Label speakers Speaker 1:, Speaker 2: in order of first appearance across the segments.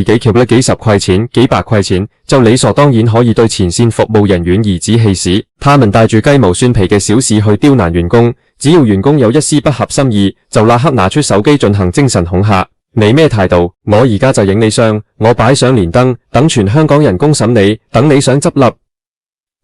Speaker 1: 自己撿咗幾十塊錢、幾百塊錢，就理所當然可以對前線服務人員頤指氣使。他們帶住雞毛蒜皮嘅小事去刁難員工，只要員工有一絲不合心意，就立刻拿出手機進行精神恐嚇。你咩態度？我而家就影你相，我擺上連登，等全香港人公審你，等你想執笠。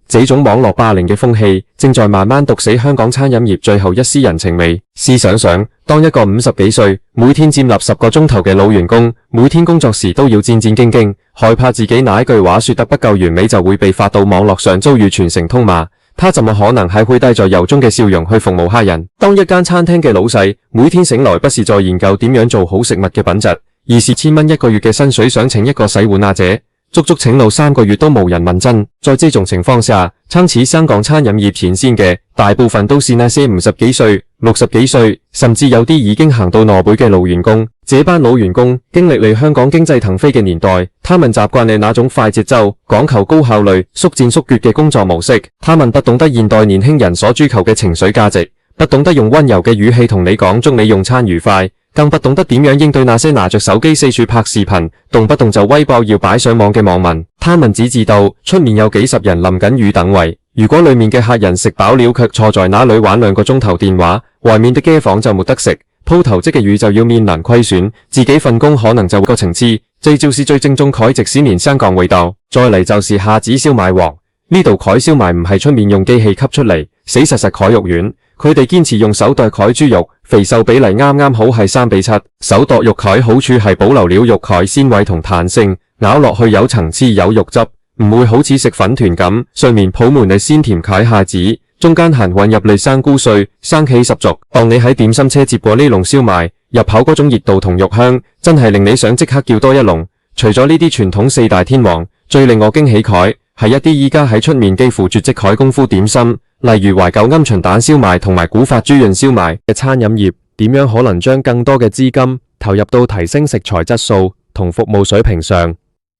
Speaker 1: 這種網絡霸凌嘅風氣正在慢慢毒死香港餐飲業最後一絲人情味。試想想，當一個50幾歲，每天佔立10個鐘頭嘅老員工，每天工作時都要戰戰兢兢，害怕自己哪一句話說得不夠完美就會被發到網絡上遭遇全城痛罵，他怎麼可能還會帶着由衷嘅笑容去服務客人？當一間餐廳嘅老細，每天醒來不是在研究點樣做好食物嘅品質，而是1000蚊一個月嘅薪水想請一個洗碗阿姐，足足請到3個月都無人問津。在這種情況下，撐起香港餐飲業前線嘅大部分都是那些50幾歲、60幾歲，甚至有啲已經行到挪背嘅老員工。這班老員工經歷嚟香港經濟騰飛嘅年代，他們習慣了那種快節奏、講求高效率、速戰速決嘅工作模式。他們不懂得現代年輕人所追求嘅情緒價值，不懂得用溫柔嘅語氣同你講祝你用餐愉快，更不懂得點樣應對那些拿着手機四處拍視頻，動不動就威爆要擺上網嘅網民。他們只知道出面有幾十人淋緊雨等位，如果裏面嘅客人食飽了卻坐在那裏玩2個鐘頭電話，外面的街坊就沒得食，鋪頭即嘅魚就要面臨虧損，自己份工可能就會個情痴。這就是最正宗凱直使年香港味道。再嚟就是下子燒賣王，呢度凱燒賣唔係出面用機器吸出嚟，死實實凱肉丸。佢哋堅持用手剁凱豬肉，肥瘦比例啱啱好係3:7。手剁肉凱好處係保留了肉凱鮮味同彈性，咬落去有層次有肉汁，唔會好似食粉團咁，上面鋪滿嚟鮮甜凱蝦子，中間行混入嚟生菇碎，生氣十足。當你喺點心車接過呢籠燒賣，入口嗰種熱度同肉香，真係令你想即刻叫多一籠。除咗呢啲傳統4大天王，最令我驚喜凱係一啲依家喺出面幾乎絕跡凱功夫點心。例如懷舊鵪鶉蛋燒賣同埋古法豬潤燒賣嘅餐飲業，點樣可能將更多嘅資金投入到提升食材質素同服務水平上，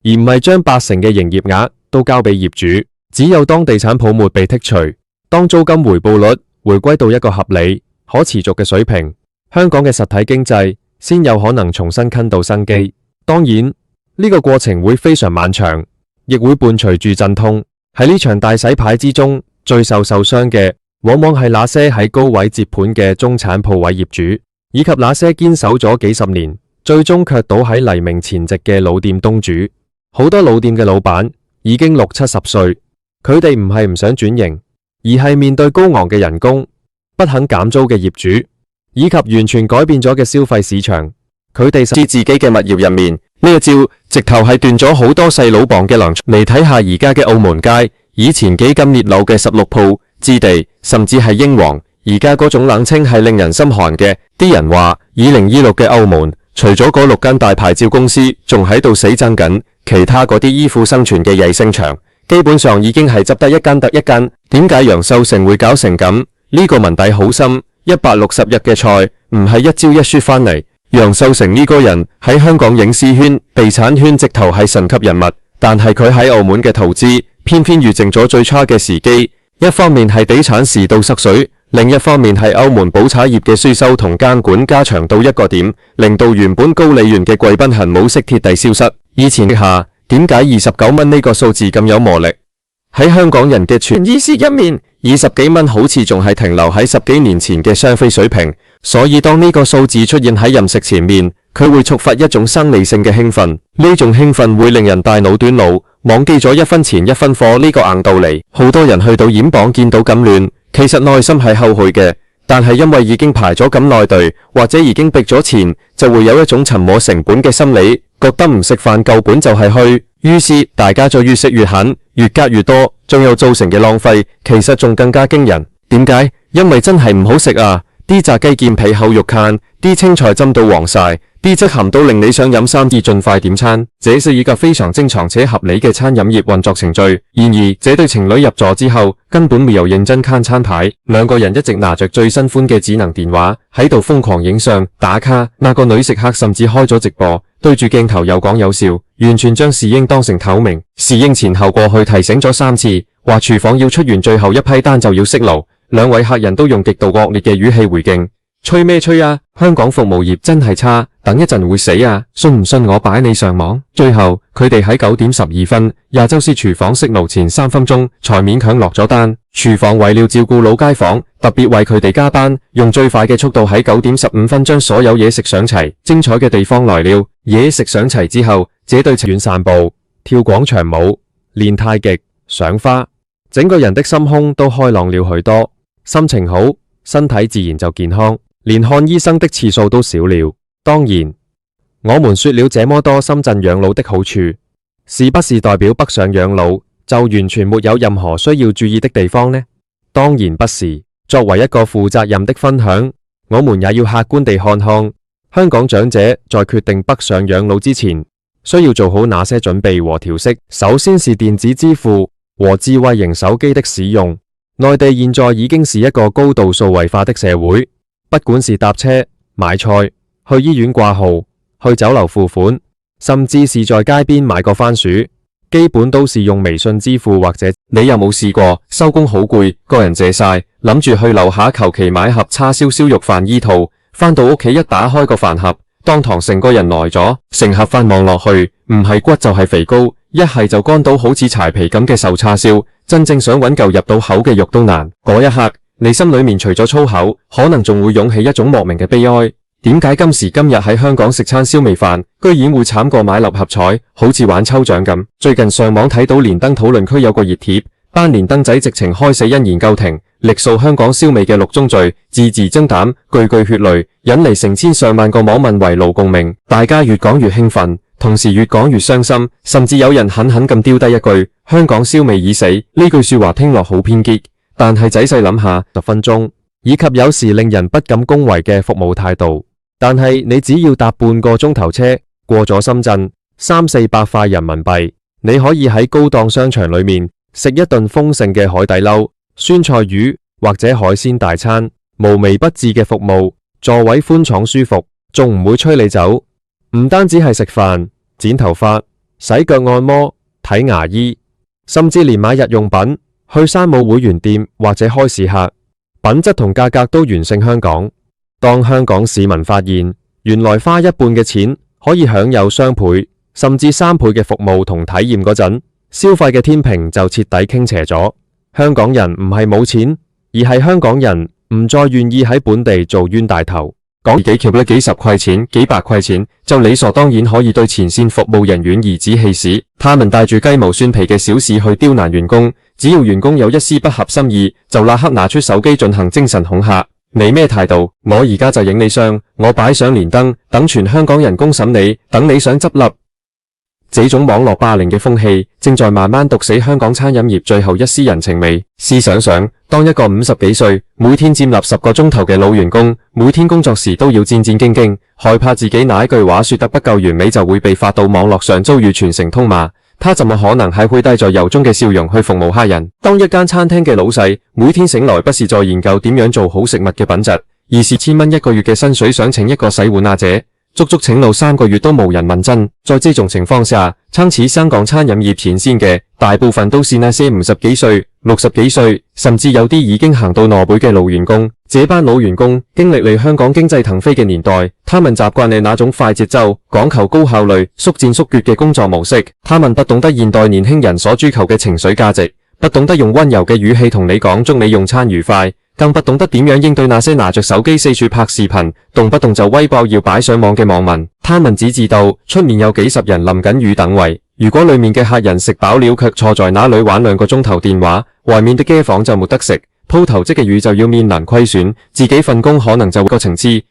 Speaker 1: 而唔係將80%嘅營業額都交俾業主？只有當地產泡沫被剔除，當租金回報率回歸到一個合理可持續嘅水平，香港嘅實體經濟先有可能重新啃到生機。當然呢個過程會非常漫長，亦會伴隨住陣痛。喺呢場大洗牌之中，最受傷嘅往往係那些喺高位接盤嘅中產鋪位業主，以及那些堅守咗幾十年，最終卻倒喺黎明前夕嘅老店東主。好多老店嘅老闆已經60、70歲，佢哋唔係唔想轉型，而係面對高昂嘅人工、不肯減租嘅業主，以及完全改變咗嘅消費市場，佢哋甚至自己嘅物業入面呢一招，直頭係斷咗好多細佬磅嘅糧。嚟睇下而家嘅澳門街。以前幾金烈樓嘅16鋪置地，甚至係英皇，而家嗰種冷清係令人心寒嘅。啲人話2026嘅澳門，除咗嗰6間大牌照公司仲喺度死爭緊，其他嗰啲依附生存嘅衛星場，基本上已經係執得一間得一間。點解楊秀成會搞成咁？呢個問題好深。160日嘅菜唔係一朝一夕翻嚟。楊秀成呢個人喺香港影視圈、地產圈直頭係神級人物，但係佢喺澳門嘅投資偏偏遇正咗最差嘅時機，一方面係地產市道塞水，另一方面係澳門保產業嘅稅收同監管加長到一個點，令到原本高利潤嘅貴賓行模式鐵地消失。以前下點解29蚊呢個數字咁有魔力？喺香港人嘅潛意識入面，20幾蚊好似仲係停留喺10幾年前嘅雙非水平，所以當呢個數字出現喺飲食前面，佢會觸發一種生理性嘅興奮，呢種興奮會令人大腦短路，忘記咗1分錢1分貨呢個硬道理。好多人去到染榜見到咁亂，其實內心係後悔嘅，但係因為已經排咗咁耐隊，或者已經逼咗錢，就會有一種沉沒成本嘅心理，覺得唔食飯夠本就係虛，於是大家就越食越狠，越加越多，仲有造成嘅浪費，其實仲更加驚人。點解？因為真係唔好食啊！啲炸雞見皮後肉燗，啲青菜浸到黃晒，啲汁鹹到令你想飲3支盡快點餐。這是一個非常正常且合理嘅餐飲業運作程序。然而，這對情侶入座之後，根本沒有認真看餐牌，兩個人一直拿着最新款嘅智能電話喺度瘋狂影相打卡。那個女食客甚至開咗直播，對住鏡頭有講有笑，完全將侍應當成透明。侍應前後過去提醒咗3次，話廚房要出完最後一批單就要熄爐。兩位客人都用極度惡劣嘅語氣回敬。吹咩吹啊？香港服務業真係差，等一陣會死啊！信唔信我擺你上網？最後佢哋喺9點12分，亞洲市廚房熄爐前3分鐘，才勉強落咗單。廚房為了照顧老街坊，特別為佢哋加班，用最快嘅速度喺9點15分將所有嘢食上齊。精彩嘅地方來了，嘢食上齊之後，這對情侶散步、跳廣場舞、練太極、賞花，整個人的心胸都開朗了許多，心情好，身體自然就健康。連看醫生的次數都少了。當然，我們說了這麼多深圳養老的好處，是不是代表北上養老就完全沒有任何需要注意的地方呢？當然不是。作為一個負責任的分享，我們也要客觀地看看香港長者在決定北上養老之前，需要做好哪些準備和調適。首先是電子支付和智慧型手機的使用。內地現在已經是一個高度數位化的社會。不管是搭車、買菜、去醫院掛號、去酒樓付款，甚至是在街邊買個番薯，基本都是用微信支付或者。你有冇試過收工好攰，個人謝晒，諗住去樓下求其買盒叉燒燒肉飯依套，返到屋企一打開個飯盒，當堂成個人呆咗，成盒飯望落去，唔係骨就係肥膏，一係就乾到好似柴皮咁嘅瘦叉燒，真正想搵嚿入到口嘅肉都難。嗰一刻，你心裏面除咗粗口，可能仲會湧起一種莫名嘅悲哀。點解今時今日喺香港食餐燒味飯，居然會慘過買六合彩，好似玩抽獎咁？最近上網睇到連登討論區有個熱帖，班連登仔直情開死因研究庭，力訴香港燒味嘅6宗罪，字字爭膽，句句血淚，引嚟成千上萬個網民圍爐共鳴。大家越講越興奮，同時越講越傷心，甚至有人狠狠咁丟低一句：香港燒味已死。呢句說話聽落好偏激。但係仔細諗下，10分鐘以及有時令人不敢恭維嘅服務態度，但係你只要搭半個鐘頭車過咗深圳，300-400塊人民幣，你可以喺高檔商場裏面食一頓豐盛嘅海底撈、酸菜魚或者海鮮大餐，無微不至嘅服務，座位寬敞舒服，仲唔會催你走。唔單止係食飯、剪頭髮、洗腳按摩、睇牙醫，甚至連買日用品，去山姆會員店或者開市客，品質同價格都完勝香港。當香港市民發現原來花一半嘅錢可以享有雙倍甚至3倍嘅服務同體驗嗰陣，消費嘅天平就徹底傾斜咗。香港人唔係冇錢，而係香港人唔再願意喺本地做冤大頭。講自己挾咗幾十塊錢、幾百塊錢，就理所當然可以對前線服務人員頤指氣使。他們帶住雞毛蒜皮嘅小事去刁難員工，只要員工有一絲不合心意，就立刻拿出手機進行精神恐嚇。你咩態度？我而家就影你相，我擺上連登，等全香港人公審你，等你想執笠。這種網絡霸凌嘅風氣正在慢慢毒死香港餐飲業最後一絲人情味。試想想，當一個50幾歲，每天佔立10個鐘頭嘅老員工，每天工作時都要戰戰兢兢，害怕自己哪一句話說得不夠完美就會被發到網絡上遭遇全城痛罵，他怎麼可能還會帶着由衷嘅笑容去服務客人？當一間餐廳嘅老細每天醒來不是在研究點樣做好食物嘅品質，而是1000蚊一個月嘅薪水想請一個洗碗阿姐，足足請到3個月都無人問津。在這種情況下，撐起香港餐飲業前線嘅大部分都是那些50幾歲、60幾歲，甚至有啲已經行到挪背嘅老員工。這班老員工經歷嚟香港經濟騰飛嘅年代，他們習慣你那種快節奏、講求高效率、速戰速決嘅工作模式。他們不懂得現代年輕人所追求嘅情緒價值，不懂得用溫柔嘅語氣同你講祝你用餐愉快，更不懂得點樣應對那些拿着手機四處拍視頻，動不動就威爆要擺上網嘅網民。他們只知道出面有幾十人淋緊雨等位，如果裏面嘅客人食飽了卻坐在那裏玩2個鐘頭電話，外面的街坊就沒得食，鋪頭即嘅魚就要面臨虧損，自己份工可能就會個情痴。